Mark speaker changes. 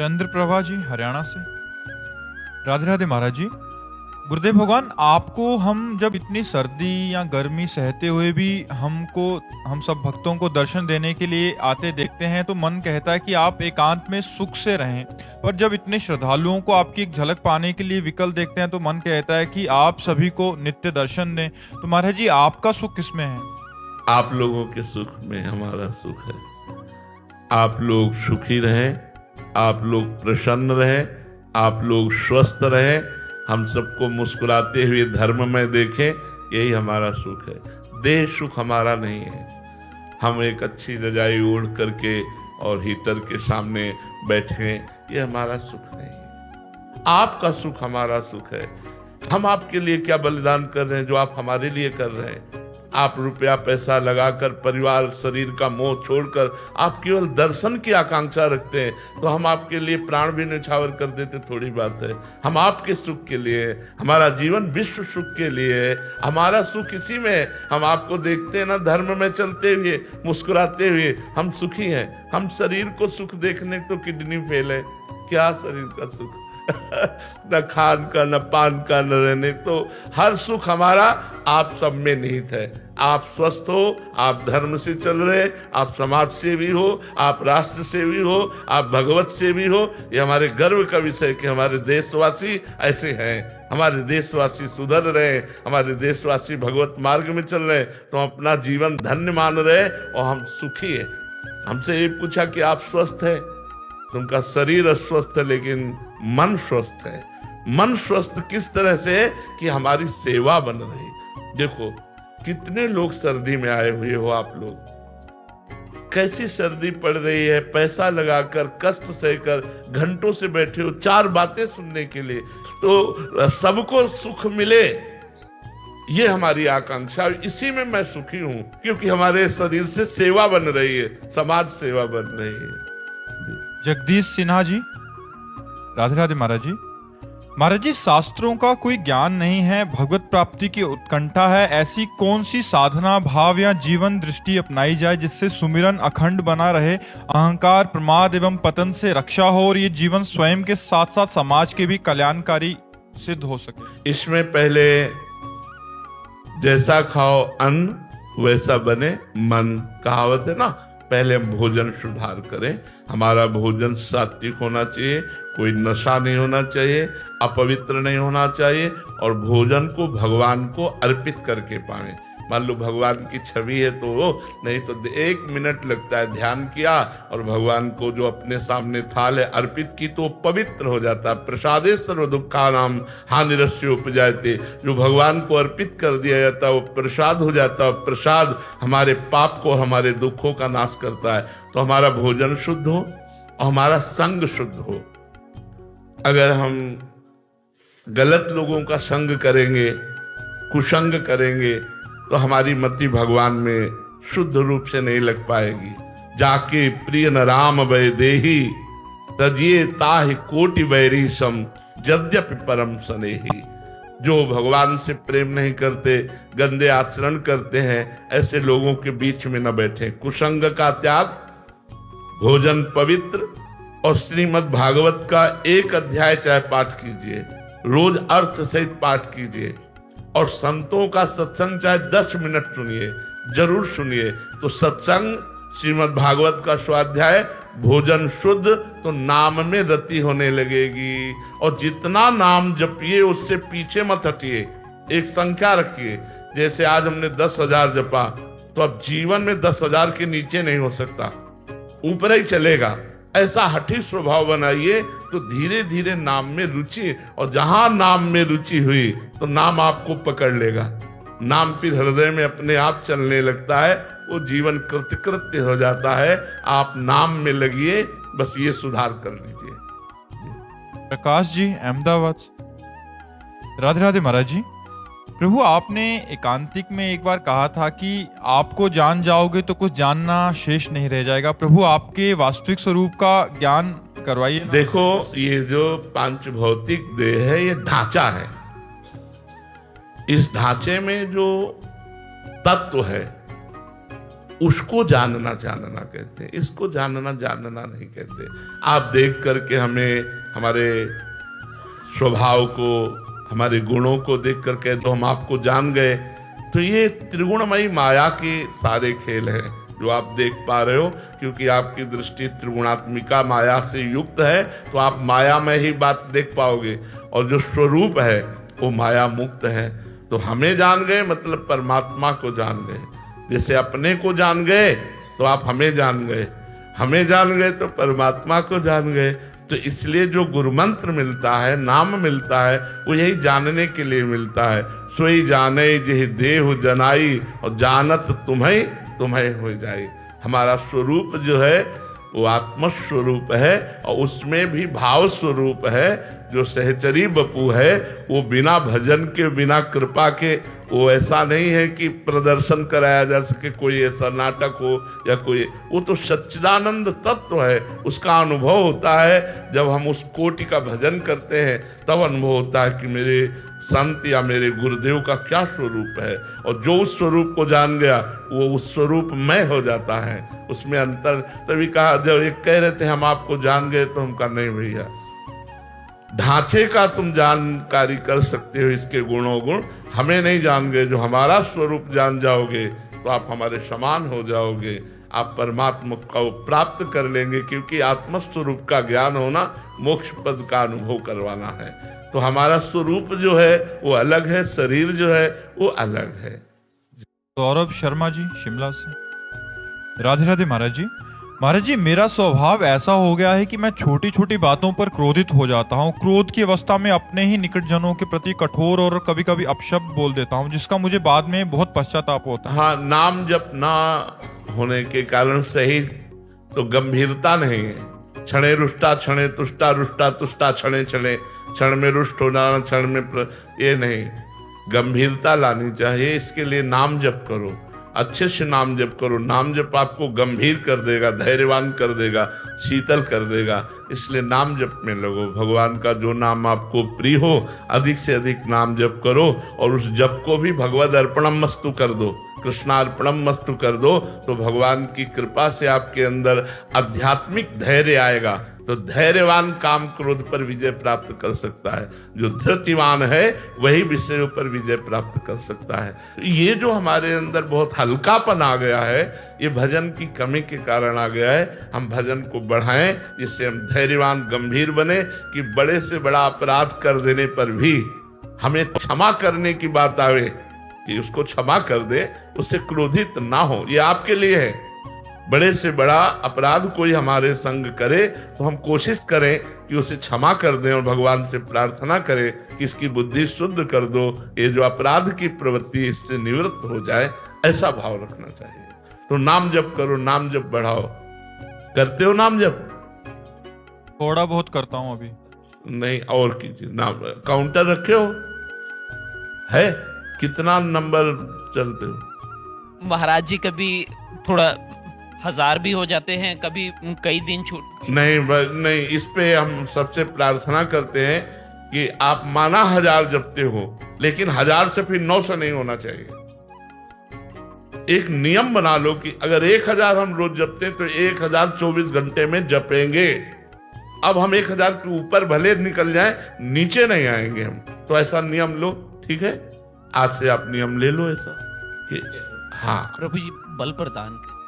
Speaker 1: चंद्र प्रभा जी हरियाणा से। राधे राधे महाराज जी। गुरुदेव भगवान, आपको हम जब इतनी सर्दी या गर्मी सहते हुए भी हम सब भक्तों को दर्शन देने के लिए आते देखते हैं तो मन कहता है कि आप एकांत में सुख से रहें, पर जब इतने श्रद्धालुओं को आपकी एक झलक पाने के लिए विकल देखते हैं तो मन कहता है कि आप सभी को नित्य दर्शन दें। तो महाराज जी, आपका सुख किसमें है?
Speaker 2: आप लोगों के सुख में हमारा सुख है। आप लोग सुखी रहें, आप लोग प्रसन्न रहें, आप लोग स्वस्थ रहें, हम सबको मुस्कुराते हुए धर्म में देखें, यही हमारा सुख है। देह सुख हमारा नहीं है। हम एक अच्छी रजाई ओढ़ करके और हीटर के सामने बैठे, ये हमारा सुख नहीं है। आपका सुख हमारा सुख है। हम आपके लिए क्या बलिदान कर रहे हैं जो आप हमारे लिए कर रहे हैं? आप रुपया पैसा लगाकर, परिवार शरीर का मोह छोड़कर आप केवल दर्शन की आकांक्षा रखते हैं, तो हम आपके लिए प्राण भी न्यौछावर कर देते, थोड़ी बात है। हम आपके सुख के लिए, हमारा जीवन विश्व सुख के लिए है। हमारा सुख इसी में है। हम आपको देखते हैं ना, धर्म में चलते हुए, मुस्कुराते हुए, हम सुखी हैं। हम शरीर को सुख देखने तो किडनी फेल है, क्या शरीर का सुख न खान का, न पान का, न रहने, तो हर सुख हमारा आप सब में निहित है। आप स्वस्थ हो, आप धर्म से चल रहे, आप समाज सेवी हो, आप राष्ट्र सेवी हो, आप भगवत सेवी हो, ये हमारे गर्व का विषय कि हमारे देशवासी ऐसे हैं। हमारे देशवासी सुधर रहे, हमारे देशवासी भगवत मार्ग में चल रहे, तो हम अपना जीवन धन्य मान रहे और हम सुखी है। हमसे ये पूछा कि आप स्वस्थ है? तुमका शरीर अस्वस्थ है लेकिन मन स्वस्थ है। मन स्वस्थ किस तरह से कि हमारी सेवा बन रही। देखो कितने लोग सर्दी में आए हुए हो, आप लोग कैसी सर्दी पड़ रही है, पैसा लगाकर कष्ट सहकर घंटों से बैठे हो 4 बातें सुनने के लिए, तो सबको सुख मिले, ये हमारी आकांक्षा। इसी में मैं सुखी हूं क्योंकि हमारे शरीर से सेवा बन रही है, समाज सेवा बन रही है।
Speaker 1: जगदीश सिन्हा जी। राधे राधे महाराज जी। महाराज जी, शास्त्रों का कोई ज्ञान नहीं है, भगवत प्राप्ति की उत्कंठा है, ऐसी कौन सी साधना, भाव या जीवन दृष्टि अपनाई जाए जिससे सुमिरन अखंड बना रहे, अहंकार, प्रमाद एवं पतन से रक्षा हो और ये जीवन स्वयं के साथ साथ समाज के भी कल्याणकारी सिद्ध हो सके?
Speaker 2: इसमें पहले जैसा खाओ अन्न वैसा बने मन, कहावत है ना। पहले भोजन सुधार करें। हमारा भोजन सात्विक होना चाहिए, कोई नशा नहीं होना चाहिए, अपवित्र नहीं होना चाहिए, और भोजन को भगवान को अर्पित करके पाएं। मान लो भगवान की छवि है तो नहीं तो 1 मिनट लगता है, ध्यान किया और भगवान को जो अपने सामने थाल है अर्पित की तो पवित्र हो जाता है। प्रसादे सर्व दुखानाम हानिरस्य उपजायते, जो भगवान को अर्पित कर दिया जाता है वो प्रसाद हो जाता है। प्रसाद हमारे पाप को, हमारे दुखों का नाश करता है। तो हमारा भोजन शुद्ध हो और हमारा संग शुद्ध हो। अगर हम गलत लोगों का संग करेंगे, कुसंग करेंगे, तो हमारी मति भगवान में शुद्ध रूप से नहीं लग पाएगी। जाके प्रिय न राम वै देही, तजिए ताहि कोटि वैरी सम, यद्यपि परम स्नेही। जो भगवान से प्रेम नहीं करते, गंदे आचरण करते हैं, ऐसे लोगों के बीच में न बैठे। कुसंग का त्याग, भोजन पवित्र, और श्रीमद् भागवत का 1 अध्याय चाहे पाठ कीजिए, रोज अर्थ सहित पाठ कीजिए, और संतों का सत्संग चाहे 10 मिनट सुनिए, जरूर सुनिए। तो सत्संग, श्रीमद् भागवत का स्वाध्याय, भोजन शुद्ध, तो नाम में रति होने लगेगी। और जितना नाम जपिए उससे पीछे मत हटिए, एक संख्या रखिए। जैसे आज हमने 10,000 जपा, तो अब जीवन में 10,000 के नीचे नहीं हो सकता, ऊपर ही चलेगा। ऐसा हठी स्वभाव बनाइए तो धीरे धीरे नाम में रुचि, और जहां नाम में रुचि हुई तो नाम आपको पकड़ लेगा। नाम फिर हृदय में अपने आप चलने लगता है, वो जीवन कृतकृत्य हो जाता है। आप नाम में लगिए, बस ये सुधार कर लीजिए।
Speaker 1: प्रकाश जी अहमदाबाद से। राधे राधे महाराज जी। प्रभु, आपने एकांतिक में एक बार कहा था कि आपको जान जाओगे तो कुछ जानना शेष नहीं रह जाएगा। प्रभु, आपके वास्तविक स्वरूप का ज्ञान करवाइए।
Speaker 2: देखो, ये जो पांच भौतिक देह है, ये ढांचा है। इस ढांचे में जो तत्व है उसको जानना जानना कहते हैं, इसको जानना जानना नहीं कहते। आप देख करके हमें हमारे स्वभाव को, हमारे गुणों को देख करके तो हम आपको जान गए, तो ये त्रिगुणमयी माया के सारे खेल हैं जो आप देख पा रहे हो। क्योंकि आपकी दृष्टि त्रिगुणात्मिका माया से युक्त है, तो आप माया में ही बात देख पाओगे, और जो स्वरूप है वो माया मुक्त है। तो हमें जान गए मतलब परमात्मा को जान गए। जैसे अपने को जान गए तो आप हमें जान गए, हमें जान गए तो परमात्मा को जान गए। तो इसलिए जो गुरु मंत्र मिलता है, नाम मिलता है, वो यही जानने के लिए मिलता है। सोई जाने जेहि देहु जनाई, और जानत तुम्हें तुम्हें हो जाए। हमारा स्वरूप जो है वो आत्म स्वरूप है, और उसमें भी भाव स्वरूप है। जो सहचरी बपू है वो बिना भजन के, बिना कृपा के, वो ऐसा नहीं है कि प्रदर्शन कराया जा सके, कोई ऐसा नाटक हो या कोई, वो तो सच्चिदानंद तत्व है। उसका अनुभव होता है जब हम उस कोटि का भजन करते हैं, तब अनुभव होता है कि मेरे संत या मेरे गुरुदेव का क्या स्वरूप है। और जो उस स्वरूप को जान गया वो उस स्वरूप में हो जाता है, उसमें अंतर। तभी कहा, जब एक कह रहे थे हम आपको जान गए, तो हम कहा नहीं भैया, ढांचे का तुम जानकारी कर सकते हो, इसके गुणों गुण हमें नहीं जान गए। जो हमारा स्वरूप जान जाओगे तो आप हमारे समान हो जाओगे, आप परमात्मा को प्राप्त कर लेंगे। क्योंकि आत्मस्वरूप का ज्ञान होना मोक्ष पद का अनुभव करवाना है। तो हमारा स्वरूप जो है वो अलग है, शरीर जो है वो अलग है।
Speaker 1: सौरभ शर्मा जी शिमला से। राधे राधे महाराज जी। महाराज जी, मेरा स्वभाव ऐसा हो गया है कि मैं छोटी छोटी बातों पर क्रोधित हो जाता हूँ। क्रोध की अवस्था में अपने ही निकट जनों के प्रति कठोर और कभी कभी अपशब्द बोल देता हूँ, जिसका मुझे बाद में बहुत पश्चाताप होता है।
Speaker 2: हाँ, नाम जप ना होने के कारण से ही तो गंभीरता नहीं है। क्षणे रुष्टा क्षणे तुष्टा, रुष्टा तुष्टा क्षणे क्षणे, क्षण में रुष्ट हो जाना, क्षण में ये नहीं, गंभीरता लानी चाहिए। इसके लिए नाम जप करो, अच्छे से नाम जप करो। नाम जप आपको गंभीर कर देगा, धैर्यवान कर देगा, शीतल कर देगा। इसलिए नाम जप में लगो। भगवान का जो नाम आपको प्रिय हो, अधिक से अधिक नाम जप करो, और उस जप को भी भगवद अर्पणम मस्तु कर दो, कृष्णार्पणम मस्तु कर दो। तो भगवान की कृपा से आपके अंदर आध्यात्मिक धैर्य आएगा। तो धैर्यवान काम क्रोध पर विजय प्राप्त कर सकता है। जो धृतिवान है वही विषयों पर विजय प्राप्त कर सकता है। ये जो हमारे अंदर बहुत हल्कापन आ गया है, ये भजन की कमी के कारण आ गया है। हम भजन को बढ़ाएं, जिससे हम धैर्यवान गंभीर बने, कि बड़े से बड़ा अपराध कर देने पर भी हमें क्षमा करने की बात आवे, कि उसको क्षमा कर दे, उससे क्रोधित ना हो। ये आपके लिए है। बड़े से बड़ा अपराध कोई हमारे संग करे तो हम कोशिश करें कि उसे क्षमा कर दें, और भगवान से प्रार्थना करें कि इसकी बुद्धि शुद्ध कर दो, ये जो अपराध की प्रवृत्ति इससे निवृत्त हो जाए। ऐसा भाव रखना चाहिए। तो नाम जप करो, नाम जप बढ़ाओ। करते हो नाम जप?
Speaker 1: थोड़ा बहुत करता हूँ अभी।
Speaker 2: नहीं, और कीजिए। नाम काउंटर रखे हो है? कितना नंबर चलते हो
Speaker 3: महाराज जी? कभी थोड़ा 1000 भी हो जाते हैं, कभी कई दिन छूट।
Speaker 2: नहीं, इस पे हम सबसे प्रार्थना करते हैं कि आप माना 1000 जपते हो, लेकिन 1000 से फिर 900 नहीं होना चाहिए। एक नियम बना लो कि अगर 1000 हम रोज जपते हैं तो 1024 घंटे में जपेंगे। अब हम 1000 के ऊपर भले निकल जाएं, नीचे नहीं आएंगे हम। तो ऐसा नियम लो, ठीक है? आज से आप नियम ले लो ऐसा कि हाँ,
Speaker 3: प्रभु जी बल प्रदान करें।